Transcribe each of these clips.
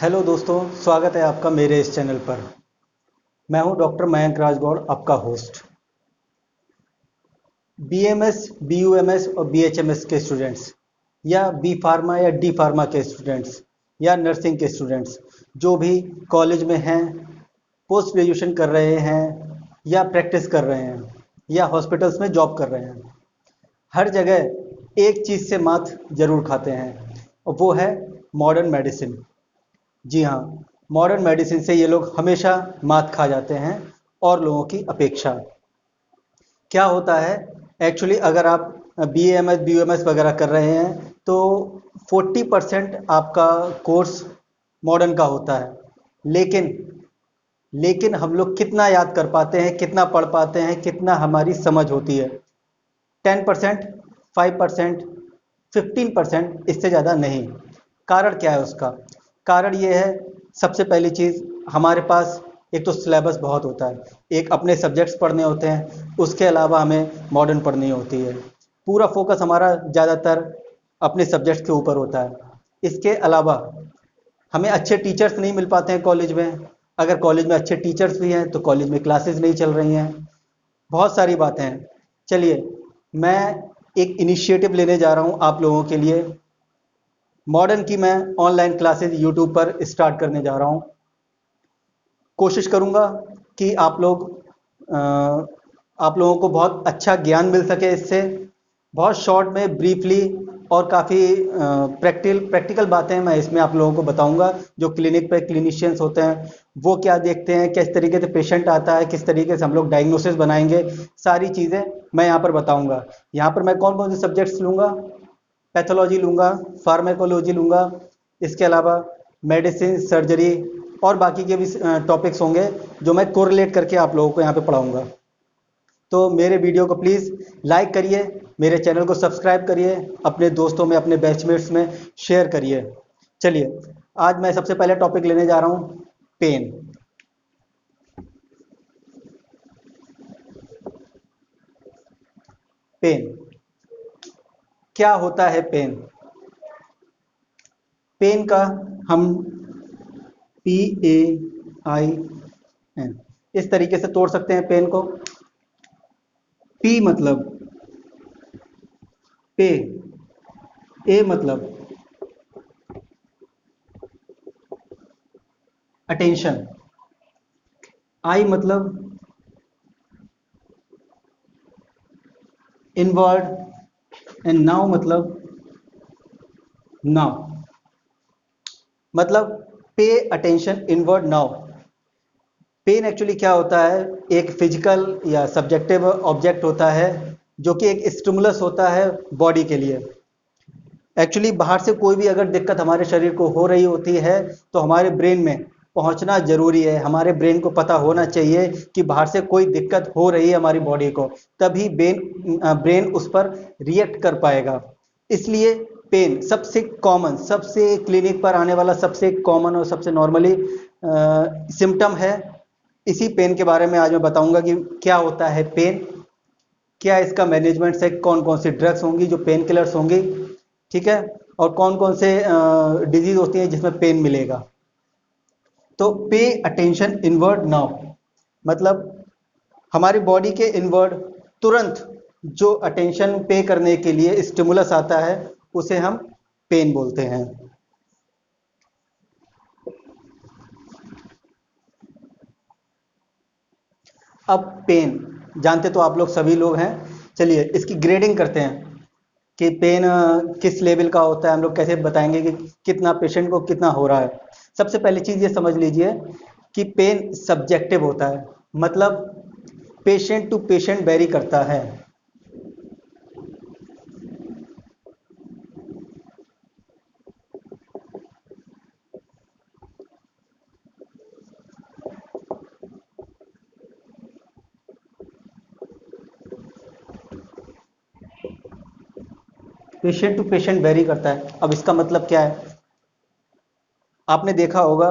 Hello दोस्तों, स्वागत है आपका मेरे इस चैनल पर। मैं हूं डॉक्टर मयंक राजगौड़, आपका होस्ट। बीएमएस, बीयूएमएस और बीएचएमएस के स्टूडेंट्स, या बी फार्मा या डी फार्मा के स्टूडेंट्स, या नर्सिंग के स्टूडेंट्स जो भी कॉलेज में हैं, पोस्ट ग्रेजुएशन कर रहे हैं, या प्रैक्टिस कर रहे हैं, या हॉस्पिटल्स में जॉब कर रहे हैं, हर जगह एक चीज़ से मात जरूर खाते हैं, और वो है मॉडर्न मेडिसिन। जी हाँ, मॉडर्न मेडिसिन से ये लोग हमेशा मात खा जाते हैं और लोगों की अपेक्षा। क्या होता है एक्चुअली, अगर आप B M S B M S वगैरह कर रहे हैं तो 40% आपका कोर्स मॉडर्न का होता है। लेकिन लेकिन हम लोग कितना याद कर पाते हैं, कितना पढ़ पाते हैं, कितना हमारी समझ होती है? 10%, 5%, 15%, इससे ज़्यादा नहीं। कारण क्या है उसका? कारण ये है, सबसे पहली चीज़, हमारे पास एक तो सिलेबस बहुत होता है, एक अपने सब्जेक्ट्स पढ़ने होते हैं, उसके अलावा हमें मॉडर्न पढ़नी होती है। पूरा फोकस हमारा ज़्यादातर अपने सब्जेक्ट्स के ऊपर होता है। इसके अलावा हमें अच्छे टीचर्स नहीं मिल पाते हैं कॉलेज में। अगर कॉलेज में अच्छे टीचर्स भी हैं तो कॉलेज में क्लासेस नहीं चल रही हैं। बहुत सारी बातें हैं। चलिए, मैं एक इनिशिएटिव लेने जा रहा हूँ आप लोगों के लिए। मॉडर्न की मैं ऑनलाइन क्लासेस यूट्यूब पर स्टार्ट करने जा रहा हूँ। कोशिश करूँगा कि आप लोगों को बहुत अच्छा ज्ञान मिल सके इससे। बहुत शॉर्ट में, ब्रीफली, और काफ़ी प्रैक्टिकल बातें मैं इसमें आप लोगों को बताऊंगा। जो क्लिनिक पे क्लिनिशियंस होते हैं वो क्या देखते हैं, किस तरीके से पेशेंट आता है, किस तरीके से हम लोग डायग्नोसिस बनाएंगे, सारी चीज़ें मैं यहाँ पर बताऊंगा। यहाँ पर मैं कौन कौन से सब्जेक्ट्स लूँगा? पैथोलॉजी लूँगा, फार्मेकोलॉजी लूँगा, इसके अलावा मेडिसिन, सर्जरी और बाकी के भी टॉपिक्स होंगे जो मैं कोरिलेट करके आप लोगों को यहाँ पे पढ़ाऊँगा। तो मेरे वीडियो को प्लीज़ लाइक करिए, मेरे चैनल को सब्सक्राइब करिए, अपने दोस्तों में, अपने बैचमेट्स में शेयर करिए। चलिए, आज मैं सबसे पहले टॉपिक लेने जा रहा हूँ, पेन। पेन क्या होता है? पेन का हम PAIN इस तरीके से तोड़ सकते हैं पेन को। P मतलब पे, A मतलब अटेंशन, I मतलब इनवर्ड, एंड नाउ मतलब नाउ। मतलब pay attention, inward, now. Pain actually क्या होता है? एक फिजिकल या सब्जेक्टिव ऑब्जेक्ट होता है जो कि एक स्टिमुलस होता है बॉडी के लिए। एक्चुअली बाहर से कोई भी अगर दिक्कत हमारे शरीर को हो रही होती है तो हमारे ब्रेन में पहुंचना जरूरी है। हमारे ब्रेन को पता होना चाहिए कि बाहर से कोई दिक्कत हो रही है हमारी बॉडी को, तभी ब्रेन उस पर रिएक्ट कर पाएगा। इसलिए पेन सबसे कॉमन, सबसे क्लिनिक पर आने वाला सबसे कॉमन और सबसे नॉर्मली सिम्टम है। इसी पेन के बारे में आज मैं बताऊंगा कि क्या होता है पेन, क्या इसका मैनेजमेंट है, कौन कौन सी ड्रग्स होंगी जो पेन किलर्स होंगी, ठीक है, और कौन कौन से डिजीज होती हैं जिसमें पेन मिलेगा। तो पे अटेंशन इनवर्ड नाउ मतलब हमारी बॉडी के इनवर्ड तुरंत जो अटेंशन पे करने के लिए स्टिमुलस आता है उसे हम पेन बोलते हैं। अब पेन जानते तो आप लोग सभी लोग हैं। चलिए, इसकी ग्रेडिंग करते हैं कि पेन किस लेवल का होता है। हम लोग कैसे बताएंगे कि कितना पेशेंट को कितना हो रहा है? सबसे पहली चीज़ ये समझ लीजिए कि पेन सब्जेक्टिव होता है, मतलब पेशेंट टू पेशेंट वेरी करता है। पेशेंट टू पेशेंट वेरी करता है। अब इसका मतलब क्या है? आपने देखा होगा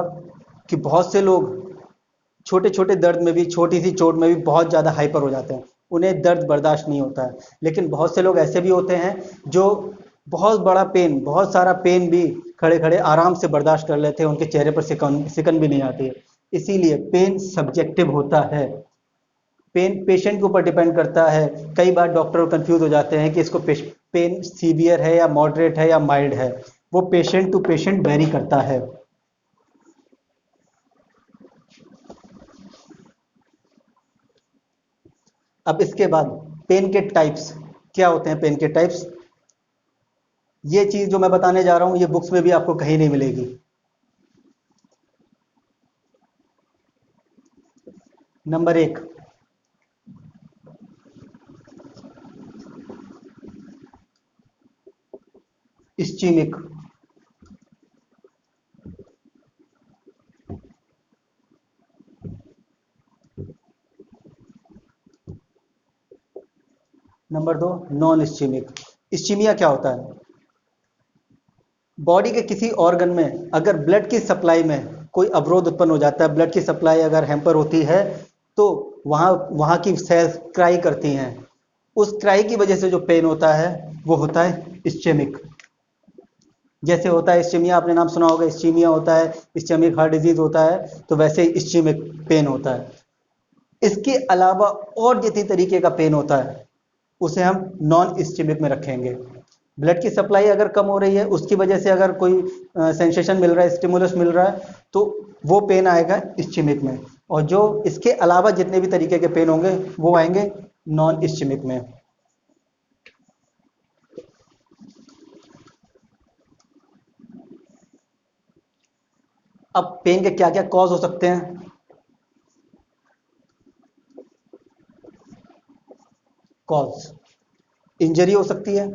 कि बहुत से लोग छोटे छोटे दर्द में भी, छोटी सी चोट में भी बहुत ज़्यादा हाइपर हो जाते हैं, उन्हें दर्द बर्दाश्त नहीं होता है। लेकिन बहुत से लोग ऐसे भी होते हैं जो बहुत बड़ा पेन, बहुत सारा पेन भी खड़े खड़े आराम से बर्दाश्त कर लेते हैं, उनके चेहरे पर सिकन सिकन भी नहीं आती है। इसीलिए पेन सब्जेक्टिव होता है, पेन पेशेंट के ऊपर डिपेंड करता है। कई बार डॉक्टर कंफ्यूज हो जाते हैं कि इसको पेन सीवियर है या मॉडरेट है या माइल्ड है, वो पेशेंट टू पेशेंट वेरी करता है। अब इसके बाद पेन के टाइप्स क्या होते हैं। पेन के टाइप्स, ये चीज जो मैं बताने जा रहा हूं ये बुक्स में भी आपको कहीं नहीं मिलेगी। नंबर एक, इस्चीमिक। नंबर दो, नॉन इस्चीमिक। इस्चीमिया क्या होता है? बॉडी के किसी ऑर्गन में अगर ब्लड की सप्लाई में कोई अवरोध उत्पन्न हो जाता है, ब्लड की सप्लाई अगर हैम्पर होती है, तो वहां वहां की सेल्स क्राई करती हैं। उस क्राई की वजह से जो पेन होता है वो होता है इस्चेमिक। जैसे होता है इस्चीमिया, आपने नाम सुना होगा, इस्चीमिया होता है, इस्चेमिक हार्ट डिजीज होता है, तो वैसे ही इस्चीमिक पेन होता है। इसके अलावा और जितनी तरीके का पेन होता है उसे हम नॉन इस्चेमिक में रखेंगे। ब्लड की सप्लाई अगर कम हो रही है, उसकी वजह से अगर कोई सेंसेशन मिल रहा है, स्टिमुलस मिल रहा है, तो वो पेन आएगा इस्चेमिक में। और जो इसके अलावा जितने भी तरीके के पेन होंगे वो आएंगे नॉन इस्चेमिक में। अब पेन के क्या क्या कॉज हो सकते हैं? कॉज, इंजरी हो सकती है,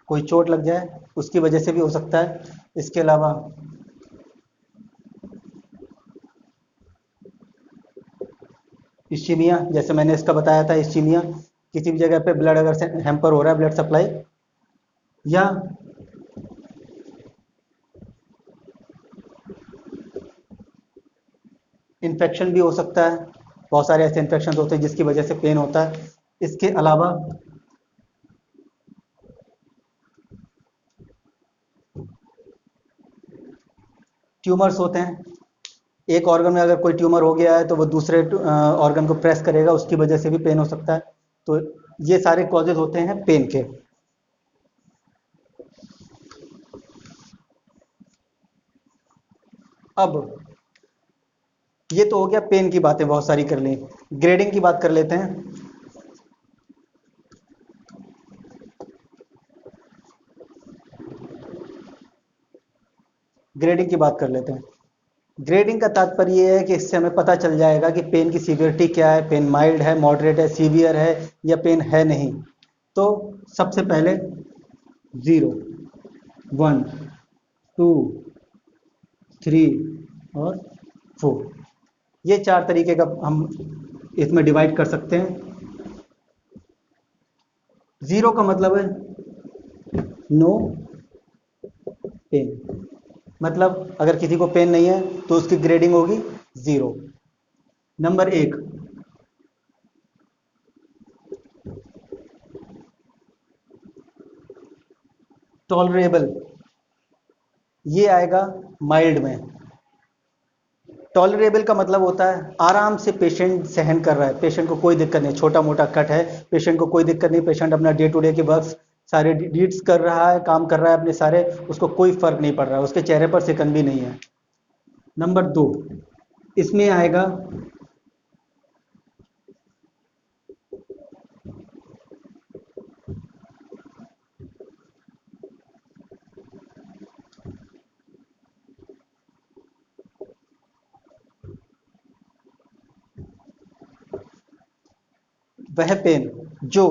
कोई चोट लग जाए उसकी वजह से भी हो सकता है। इसके अलावा इस्चीमिया, जैसे मैंने इसका बताया था, इस्चीमिया किसी भी जगह पे ब्लड अगर हैम्पर हो रहा है, ब्लड सप्लाई, या इन्फेक्शन भी हो सकता है। बहुत सारे ऐसे इन्फेक्शन होते हैं जिसकी वजह से पेन होता है। इसके अलावा ट्यूमर्स होते हैं। एक ऑर्गन में अगर कोई ट्यूमर हो गया है तो वो दूसरे ऑर्गन को प्रेस करेगा, उसकी वजह से भी पेन हो सकता है। तो ये सारे कॉजेज होते हैं पेन के। अब ये तो हो गया पेन की बातें, बहुत सारी कर ली। ग्रेडिंग की बात कर लेते हैं। ग्रेडिंग की बात कर लेते हैं। ग्रेडिंग का तात्पर्य ये है कि इससे हमें पता चल जाएगा कि पेन की सीवियरिटी क्या है, पेन माइल्ड है, मॉडरेट है, सीवियर है, या पेन है नहीं। तो सबसे पहले 0, 1, 2, 3 और 4, ये चार तरीके का हम इसमें डिवाइड कर सकते हैं। 0 का मतलब है नो पेन, मतलब अगर किसी को पेन नहीं है तो उसकी ग्रेडिंग होगी 0। नंबर 1, टॉलरेबल, ये आएगा माइल्ड में। टॉलरेबल का मतलब होता है आराम से पेशेंट सहन कर रहा है, पेशेंट को कोई दिक्कत नहीं, छोटा मोटा कट है, पेशेंट को कोई दिक्कत नहीं, पेशेंट अपना डे टू डे के वर्क सारे डीड्स कर रहा है, काम कर रहा है अपने सारे, उसको कोई फर्क नहीं पड़ रहा है, उसके चेहरे पर सिकन भी नहीं है। नंबर 2, इसमें आएगा वह पेन जो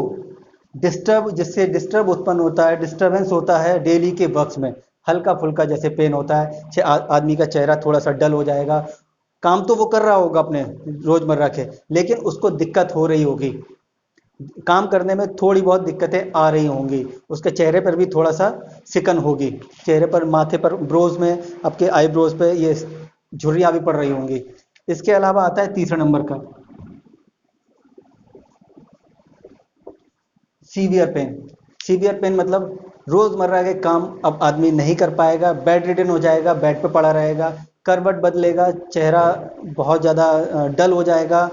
जिससे डिस्टर्ब उत्पन्न होता है, डिस्टरबेंस होता है डेली के वर्क्स में। हल्का फुल्का जैसे पेन होता है, आदमी का चेहरा थोड़ा सा डल हो जाएगा, काम तो वो कर रहा होगा अपने रोजमर्रा के, लेकिन उसको दिक्कत हो रही होगी, काम करने में थोड़ी बहुत दिक्कतें आ रही होंगी, उसके चेहरे पर भी थोड़ा सा सिकन होगी, चेहरे पर, माथे पर, ब्रोज में, आपके आईब्रोज पे ये झुर्रियां भी पड़ रही होंगी। इसके अलावा आता है तीसरा नंबर का सीवियर पेन, सीवियर पेन मतलब रोजमर्रा के काम अब आदमी नहीं कर पाएगा, बेड रिडन हो जाएगा, बेड पे पड़ा रहेगा, करवट बदलेगा, चेहरा बहुत ज़्यादा डल हो जाएगा,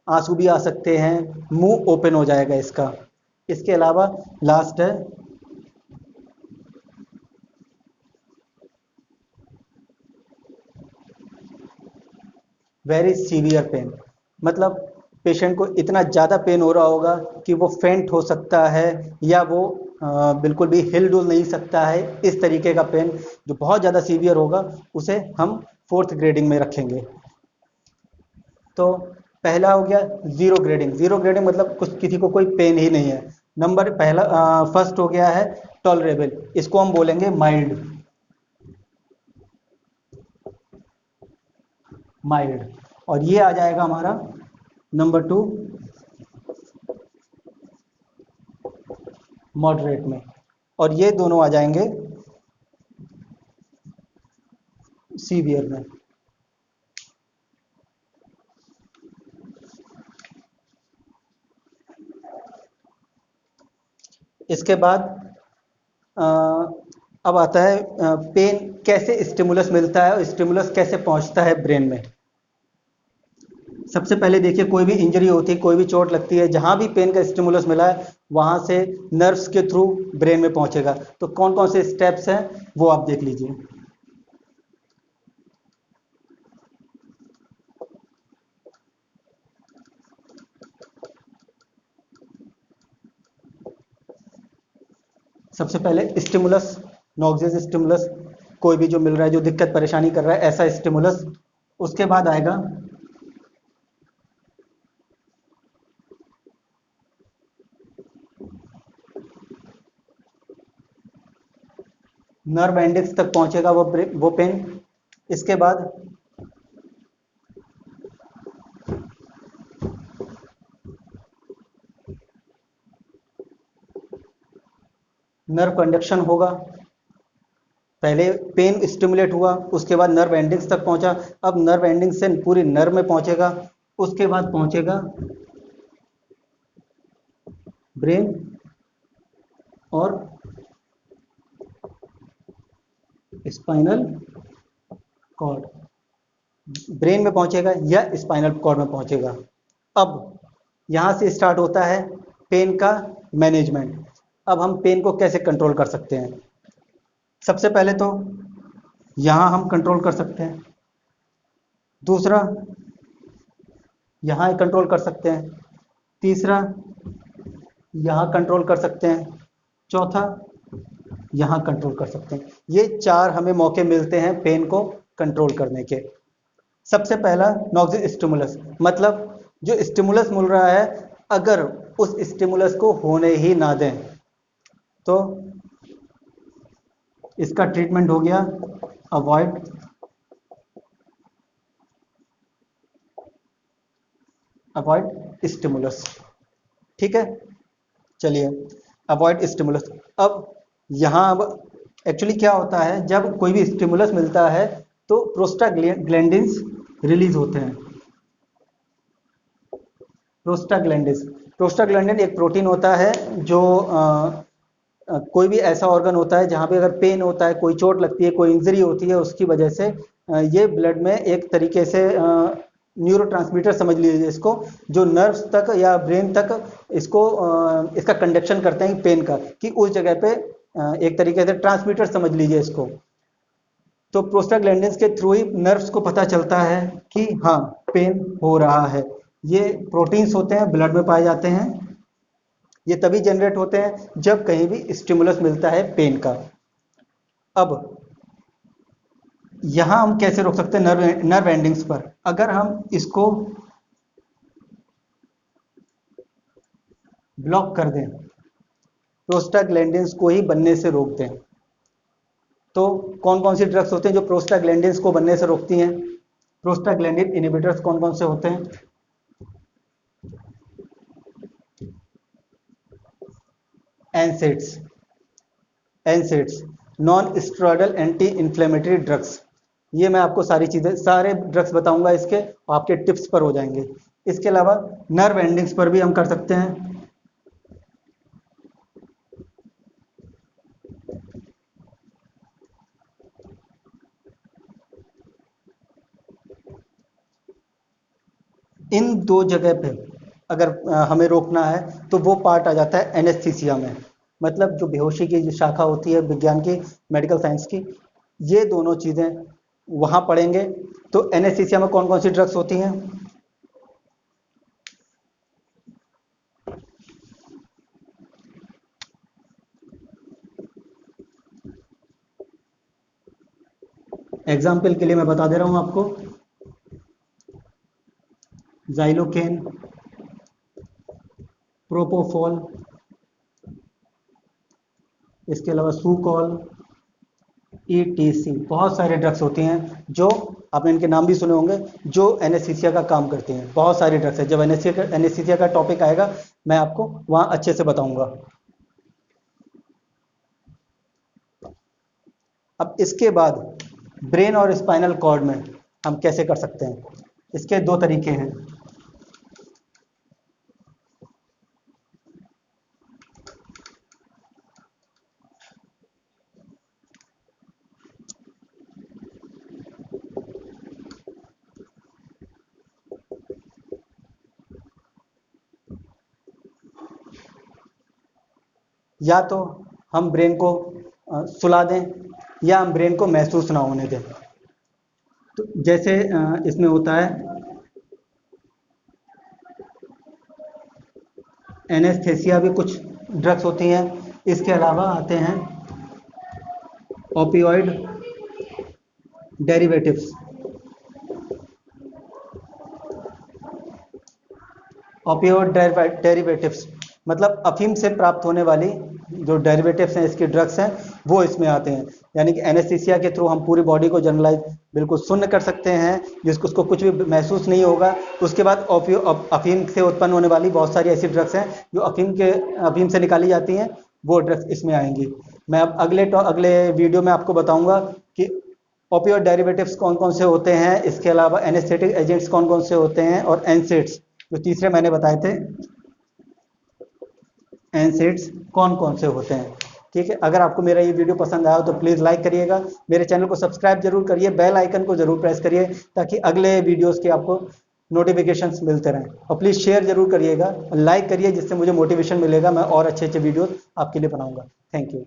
आंसू भी आ सकते हैं, मुंह ओपन हो जाएगा इसका। इसके अलावा लास्ट है वेरी सीवियर पेन, मतलब पेशेंट को इतना ज़्यादा पेन हो रहा होगा कि वो फेंट हो सकता है, या वो बिल्कुल भी हिल डुल नहीं सकता है। इस तरीके का पेन जो बहुत ज़्यादा सीवियर होगा उसे हम फोर्थ ग्रेडिंग में रखेंगे। तो पहला हो गया जीरो ग्रेडिंग, जीरो ग्रेडिंग मतलब कुछ किसी को कोई पेन ही नहीं है। नंबर पहला फर्स्ट हो गया है टॉलरेबल, इसको हम बोलेंगे माइल्ड, माइल्ड। और ये आ जाएगा हमारा नंबर टू मॉडरेट में, और ये दोनों आ जाएंगे सीवियर में। इसके बाद अ, अब आता है पेन कैसे स्टिमुलस मिलता है और स्टिमुलस कैसे पहुंचता है ब्रेन में। सबसे पहले देखिए, कोई भी इंजरी होती है, कोई भी चोट लगती है, जहां भी पेन का स्टिमुलस मिला है वहां से नर्व्स के थ्रू ब्रेन में पहुंचेगा। तो कौन कौन से स्टेप्स हैं वो आप देख लीजिए। सबसे पहले स्टिमुलस, नॉक्सियस स्टिमुलस, कोई भी जो मिल रहा है जो दिक्कत परेशानी कर रहा है ऐसा स्टिमुलस। उसके बाद आएगा नर्व एंडिक्स तक पहुंचेगा वो पेन। इसके बाद नर्व कंडक्शन होगा, पहले पेन स्टिमुलेट हुआ, उसके बाद नर्व एंडिंग्स तक पहुंचा, अब नर्व एंडिंग से पूरी नर्व में पहुंचेगा, उसके बाद पहुंचेगा ब्रेन और स्पाइनल कॉर्ड, ब्रेन में पहुंचेगा या स्पाइनल कॉर्ड में पहुंचेगा। अब यहां से स्टार्ट होता है पेन का मैनेजमेंट। अब हम पेन को कैसे कंट्रोल कर सकते हैं? सबसे पहले तो यहां हम कंट्रोल कर सकते हैं, दूसरा यहां कंट्रोल कर सकते हैं, तीसरा यहां कंट्रोल कर सकते हैं, चौथा यहां कंट्रोल कर सकते हैं। ये चार हमें मौके मिलते हैं पेन को कंट्रोल करने के। सबसे पहला नॉक्सियस स्टिमुलस, मतलब जो स्टिमुलस मिल रहा है अगर उस स्टिमुलस को होने ही ना दें तो इसका ट्रीटमेंट हो गया अवॉइड अवॉइड स्टिमुलस। ठीक है, चलिए अवॉइड स्टिमुलस। अब यहाँ अब एक्चुअली क्या होता है, जब कोई भी स्टिमुलस मिलता है तो प्रोस्टाग्लैंडिन्स रिलीज होते हैं। प्रोस्टाग्लैंडिन्स, प्रोस्टाग्लैंडिन एक प्रोटीन होता है जो कोई भी ऐसा ऑर्गन होता है जहाँ पे अगर पेन होता है, कोई चोट लगती है, कोई इंजरी होती है, उसकी वजह से ये ब्लड में एक तरीके से न्यूरोट्रांसमीटर समझ लीजिए इसको, जो नर्व्स तक या ब्रेन तक इसको इसका कंडक्शन करते हैं पेन का, कि उस जगह पे एक तरीके से ट्रांसमीटर समझ लीजिए इसको। तो प्रोस्टाग्लैंडिन्स के थ्रू ही नर्व्स को पता चलता है कि हाँ पेन हो रहा है। ये प्रोटीन्स होते हैं, ब्लड में पाए जाते हैं, ये तभी जनरेट होते हैं जब कहीं भी स्टिमुलस मिलता है पेन का। अब यहां हम कैसे रोक सकते हैं नर्व एंडिंग्स पर? अगर हम इसको ब्लॉक कर दें, प्रोस्टाग्लैंडिन्स को ही बनने से रोक दें, तो कौन कौन सी ड्रग्स होते हैं जो प्रोस्टाग्लैंडिन्स को बनने से रोकती हैं? प्रोस्टाग्लैंडिन इनहिबिटर्स कौन कौन से होते हैं? NSAIDs, NSAIDs non steroidal anti inflammatory drugs. ये मैं आपको सारी चीजें, सारे ड्रग्स बताऊंगा इसके, आपके टिप्स पर हो जाएंगे। इसके अलावा नर्व एंडिंग्स पर भी हम कर सकते हैं इन दो जगह पे अगर हमें रोकना है तो वो पार्ट आ जाता है एनेस्थीसिया में। मतलब जो बेहोशी की जो शाखा होती है विज्ञान की, मेडिकल साइंस की, ये दोनों चीज़ें वहाँ पढ़ेंगे। तो एनेस्थीसिया में कौन कौन सी ड्रग्स होती हैं? एग्जाम्पल के लिए मैं बता दे रहा हूँ आपको, जाइलोकेन, प्रोपोफॉल, इसके अलावा सुकॉल, ईटीसी। बहुत सारे ड्रग्स होती हैं जो आपने इनके नाम भी सुने होंगे, जो एनेस्थीसिया का काम करती हैं। बहुत सारी ड्रग्स है। जब एनेस्थीसिया का टॉपिक आएगा मैं आपको वहाँ अच्छे से बताऊंगा। अब इसके बाद ब्रेन और स्पाइनल कॉर्ड में हम कैसे कर सकते हैं? इसके दो तरीके हैं। या तो हम ब्रेन को सुला दें, या हम ब्रेन को महसूस ना होने दें। तो जैसे इसमें होता है, एनेस्थेसिया भी कुछ ड्रग्स होती हैं। इसके अलावा आते हैं ओपियोइड डेरिवेटिव्स। ओपियोइड डेरिवेटिव्स मतलब अफीम से प्राप्त होने वाली जो डेरिवेटिव्स हैं, इसके ड्रग्स हैं, वो इसमें आते हैं। यानी कि एनेस्थीसिया के थ्रू हम पूरी बॉडी को जनरलाइज बिल्कुल सुन्न कर सकते हैं, जिसको उसको कुछ भी महसूस नहीं होगा। उसके बाद अफीम से उत्पन्न होने वाली बहुत सारी ऐसी ड्रग्स हैं जो अफीम से निकाली जाती हैं, वो ड्रग्स इसमें आएंगी। मैं अब अगले वीडियो में आपको बताऊंगा कि ओपियोइड डेरिवेटिव्स कौन कौन से होते हैं, इसके अलावा एनेस्थेटिक एजेंट्स कौन कौन से होते हैं, और एनसेड्स जो तीसरे मैंने बताए थे, एनसेड्स कौन कौन से होते हैं। ठीक है, अगर आपको मेरा ये वीडियो पसंद आया हो तो प्लीज़ लाइक करिएगा, मेरे चैनल को सब्सक्राइब जरूर करिए, बेल आइकन को जरूर प्रेस करिए ताकि अगले वीडियोस के आपको नोटिफिकेशंस मिलते रहें। और प्लीज़ शेयर जरूर करिएगा, लाइक करिए, जिससे मुझे मोटिवेशन मिलेगा, मैं और अच्छे अच्छे वीडियोस आपके लिए बनाऊंगा। Thank you.